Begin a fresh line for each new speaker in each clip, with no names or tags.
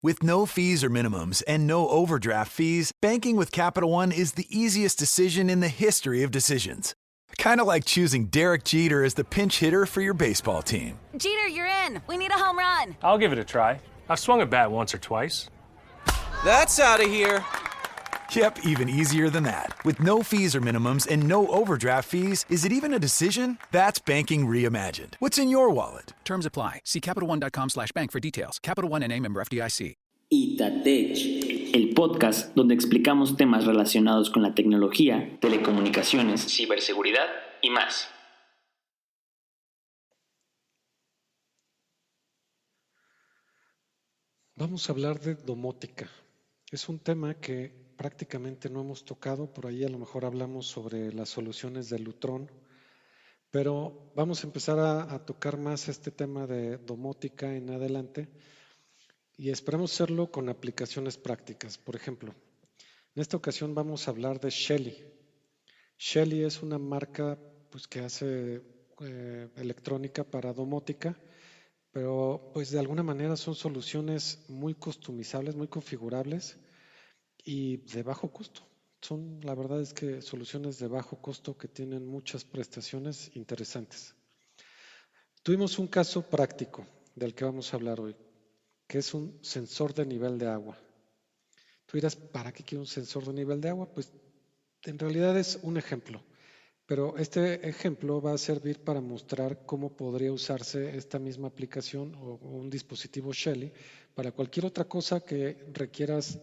With no fees or minimums and no overdraft fees, banking with Capital One is the easiest decision in the history of decisions. Kind of like choosing Derek Jeter as the pinch hitter for your baseball team.
Jeter, you're in. We need a home run.
I'll give it a try. I've swung a bat once or twice.
That's out of here.
Yep, even easier than that. With no fees or minimums and no overdraft fees, is it even a decision? That's banking reimagined. What's in your wallet?
Terms apply. See CapitalOne.com/bank for details. Capital One N.A. member FDIC.
Itatech, el podcast donde explicamos temas relacionados con la tecnología, telecomunicaciones, ciberseguridad y más.
Vamos a hablar de domótica. Es un tema que prácticamente no hemos tocado, por ahí a lo mejor hablamos sobre las soluciones de Lutron, pero vamos a empezar a tocar más este tema de domótica en adelante y esperamos hacerlo con aplicaciones prácticas. Por ejemplo, en esta ocasión vamos a hablar de Shelly. Shelly es una marca pues, que hace electrónica para domótica, pero pues de alguna manera son soluciones muy customizables, muy configurables y de bajo costo. Son, la verdad es que soluciones de bajo costo que tienen muchas prestaciones interesantes. Tuvimos un caso práctico del que vamos a hablar hoy, que es un sensor de nivel de agua. Tú dirás, ¿para qué quiero un sensor de nivel de agua? Pues en realidad es un ejemplo. Pero este ejemplo va a servir para mostrar cómo podría usarse esta misma aplicación o un dispositivo Shelly para cualquier otra cosa que requieras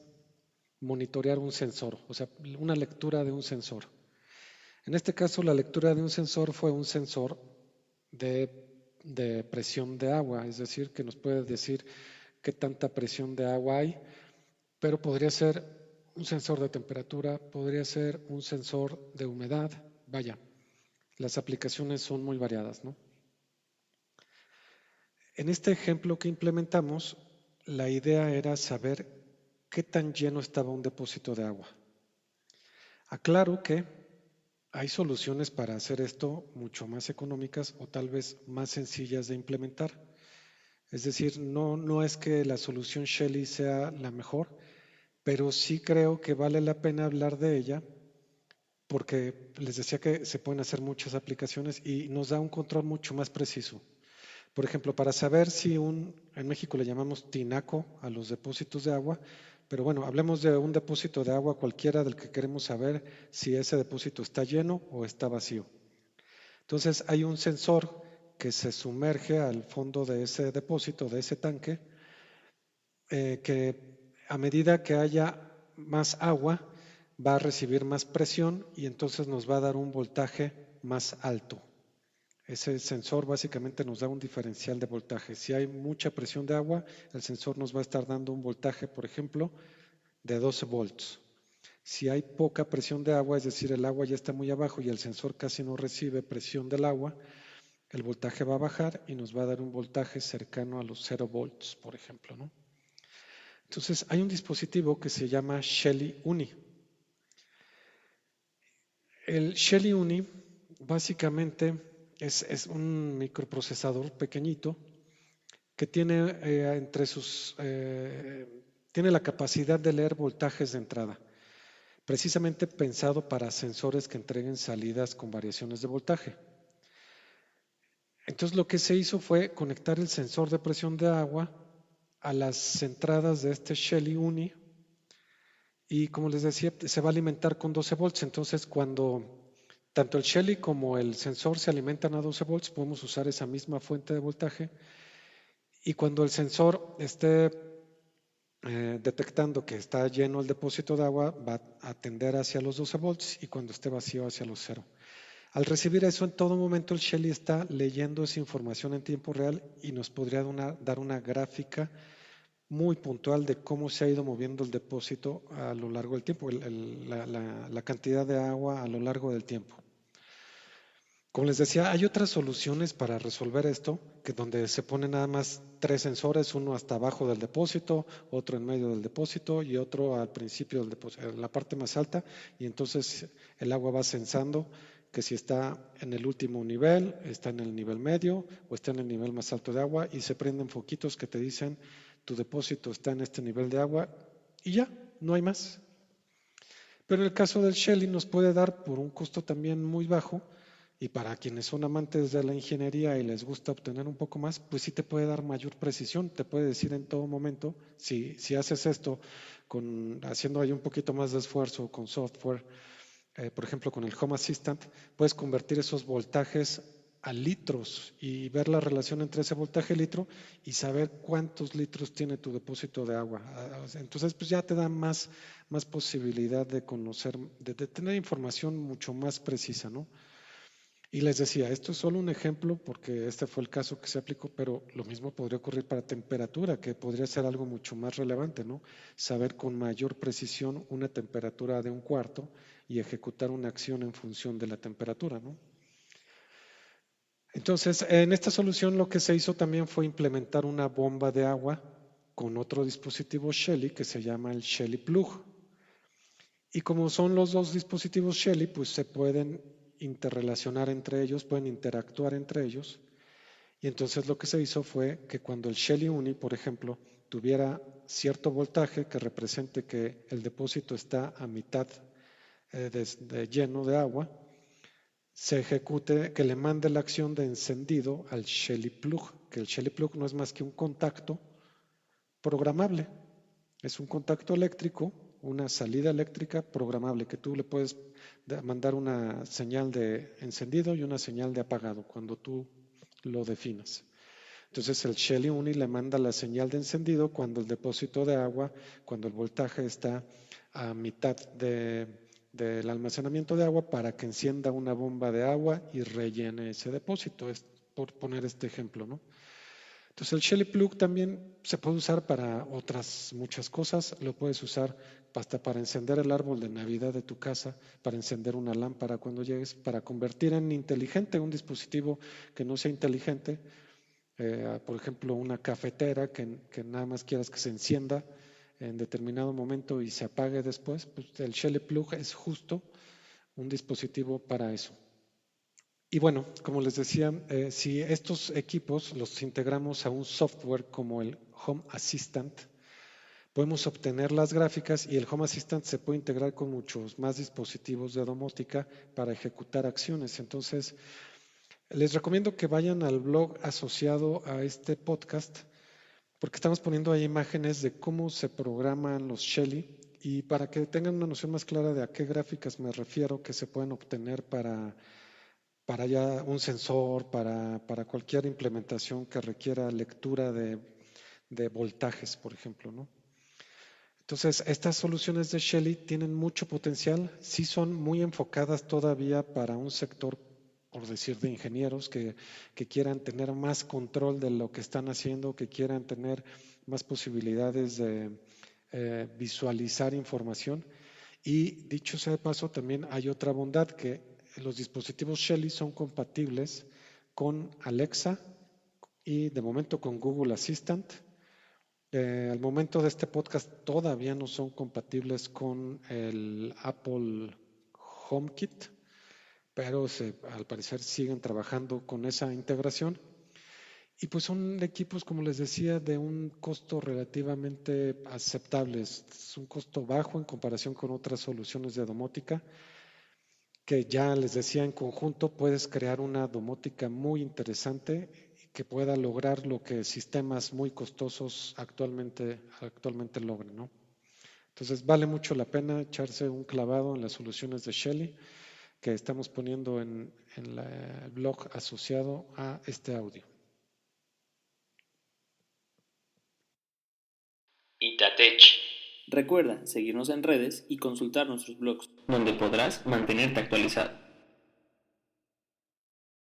monitorear un sensor, o sea, una lectura de un sensor. En este caso, la lectura de un sensor fue un sensor de presión de agua, es decir, que nos puede decir qué tanta presión de agua hay, pero podría ser un sensor de temperatura, podría ser un sensor de humedad. Vaya, las aplicaciones son muy variadas, ¿no? En este ejemplo que implementamos, la idea era saber qué tan lleno estaba un depósito de agua. Aclaro que hay soluciones para hacer esto mucho más económicas o tal vez más sencillas de implementar. Es decir, no es que la solución Shelly sea la mejor, pero sí creo que vale la pena hablar de ella porque les decía que se pueden hacer muchas aplicaciones y nos da un control mucho más preciso. Por ejemplo, para saber si en México le llamamos tinaco a los depósitos de agua, pero bueno, hablemos de un depósito de agua cualquiera del que queremos saber si ese depósito está lleno o está vacío. Entonces hay un sensor que se sumerge al fondo de ese depósito, de ese tanque, que a medida que haya más agua, va a recibir más presión y entonces nos va a dar un voltaje más alto. Ese sensor básicamente nos da un diferencial de voltaje. Si hay mucha presión de agua, el sensor nos va a estar dando un voltaje, por ejemplo, de 12 volts. Si hay poca presión de agua, es decir, el agua ya está muy abajo y el sensor casi no recibe presión del agua, el voltaje va a bajar y nos va a dar un voltaje cercano a los 0 volts, por ejemplo, ¿no? Entonces, hay un dispositivo que se llama Shelly Uni. El Shelly Uni básicamente es un microprocesador pequeñito que tiene tiene la capacidad de leer voltajes de entrada, precisamente pensado para sensores que entreguen salidas con variaciones de voltaje. Entonces lo que se hizo fue conectar el sensor de presión de agua a las entradas de este Shelly Uni y como les decía, se va a alimentar con 12 volts. Entonces cuando tanto el Shelly como el sensor se alimentan a 12 volts, podemos usar esa misma fuente de voltaje y cuando el sensor esté detectando que está lleno el depósito de agua, va a tender hacia los 12 volts y cuando esté vacío hacia los 0. Al recibir eso, en todo momento el Shelly está leyendo esa información en tiempo real y nos podría dar una gráfica muy puntual de cómo se ha ido moviendo el depósito a lo largo del tiempo, la cantidad de agua a lo largo del tiempo. Como les decía, hay otras soluciones para resolver esto, que donde se ponen nada más 3 sensores, uno hasta abajo del depósito, otro en medio del depósito y otro al principio del depósito, en la parte más alta, y entonces el agua va sensando que si está en el último nivel, está en el nivel medio o está en el nivel más alto de agua y se prenden foquitos que te dicen tu depósito está en este nivel de agua y ya, no hay más. Pero en el caso del Shelly nos puede dar por un costo también muy bajo, y para quienes son amantes de la ingeniería y les gusta obtener un poco más, pues sí te puede dar mayor precisión, te puede decir en todo momento, si haces esto haciendo ahí un poquito más de esfuerzo con software, por ejemplo con el Home Assistant, puedes convertir esos voltajes a litros y ver la relación entre ese voltaje y litro y saber cuántos litros tiene tu depósito de agua. Entonces, pues ya te da más posibilidad de conocer, de tener información mucho más precisa, ¿no? Y les decía, esto es solo un ejemplo porque este fue el caso que se aplicó, pero lo mismo podría ocurrir para temperatura, que podría ser algo mucho más relevante, ¿no? Saber con mayor precisión una temperatura de un cuarto y ejecutar una acción en función de la temperatura, ¿no? Entonces, en esta solución lo que se hizo también fue implementar una bomba de agua con otro dispositivo Shelly que se llama el Shelly Plug. Y como son los dos dispositivos Shelly, pues se pueden interrelacionar entre ellos, pueden interactuar entre ellos. Y entonces lo que se hizo fue que cuando el Shelly Uni, por ejemplo, tuviera cierto voltaje que represente que el depósito está a mitad de lleno de agua, se ejecute, que le mande la acción de encendido al Shelly Plug, que el Shelly Plug no es más que un contacto programable. Es un contacto eléctrico, una salida eléctrica programable, que tú le puedes mandar una señal de encendido y una señal de apagado cuando tú lo definas. Entonces el Shelly Uni le manda la señal de encendido cuando el depósito de agua, cuando el voltaje está a mitad del almacenamiento de agua, para que encienda una bomba de agua y rellene ese depósito. Es por poner este ejemplo, ¿no? Entonces el Shelly Plug también se puede usar para otras muchas cosas. Lo puedes usar hasta para encender el árbol de Navidad de tu casa, para encender una lámpara cuando llegues, para convertir en inteligente un dispositivo que no sea inteligente. Por ejemplo, una cafetera que nada más quieras que se encienda en determinado momento y se apague después, pues el Shelly Plug es justo un dispositivo para eso. Y bueno, como les decía, si estos equipos los integramos a un software como el Home Assistant, podemos obtener las gráficas, y el Home Assistant se puede integrar con muchos más dispositivos de domótica para ejecutar acciones. Entonces, les recomiendo que vayan al blog asociado a este podcast, porque estamos poniendo ahí imágenes de cómo se programan los Shelly, y para que tengan una noción más clara de a qué gráficas me refiero que se pueden obtener para ya un sensor, para cualquier implementación que requiera lectura de voltajes, por ejemplo, ¿no? Entonces, estas soluciones de Shelly tienen mucho potencial, sí son muy enfocadas todavía para un sector, por decir, de ingenieros que quieran tener más control de lo que están haciendo, que quieran tener más posibilidades de visualizar información. Y dicho sea de paso, también hay otra bondad, que los dispositivos Shelly son compatibles con Alexa y de momento con Google Assistant. Al momento de este podcast todavía no son compatibles con el Apple HomeKit, pero al parecer siguen trabajando con esa integración. Y pues son equipos, como les decía, de un costo relativamente aceptable. Es un costo bajo en comparación con otras soluciones de domótica, que ya les decía, en conjunto puedes crear una domótica muy interesante que pueda lograr lo que sistemas muy costosos actualmente logran, ¿no? Entonces vale mucho la pena echarse un clavado en las soluciones de Shelly que estamos poniendo en el blog asociado a este audio.
Itatech. Recuerda seguirnos en redes y consultar nuestros blogs, donde podrás mantenerte actualizado.